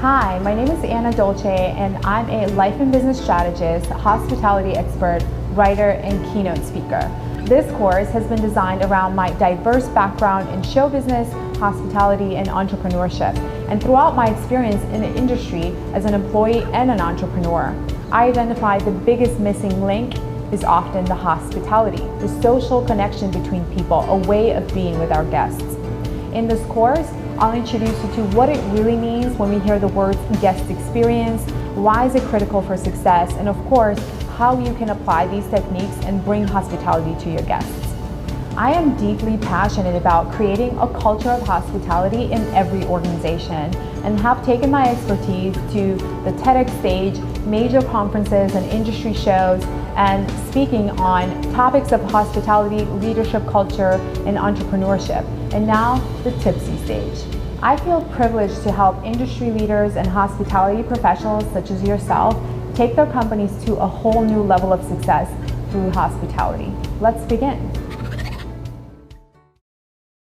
Hi, my name is Anna Dolce, and I'm a life and business strategist, hospitality expert, writer, and keynote speaker. This course has been designed around my diverse background in show business, hospitality, and entrepreneurship. And throughout my experience in the industry as an employee and an entrepreneur, I identified the biggest missing link is often the hospitality, the social connection between people, a way of being with our guests. In this course, I'll introduce you to what it really means when we hear the words guest experience, why is it critical for success, and of course, how you can apply these techniques and bring hospitality to your guests. I am deeply passionate about creating a culture of hospitality in every organization and have taken my expertise to the TEDx stage, major conferences and industry shows, and speaking on topics of hospitality, leadership culture, and entrepreneurship, and now the Typsy stage. I feel privileged to help industry leaders and hospitality professionals such as yourself take their companies to a whole new level of success through hospitality. Let's begin.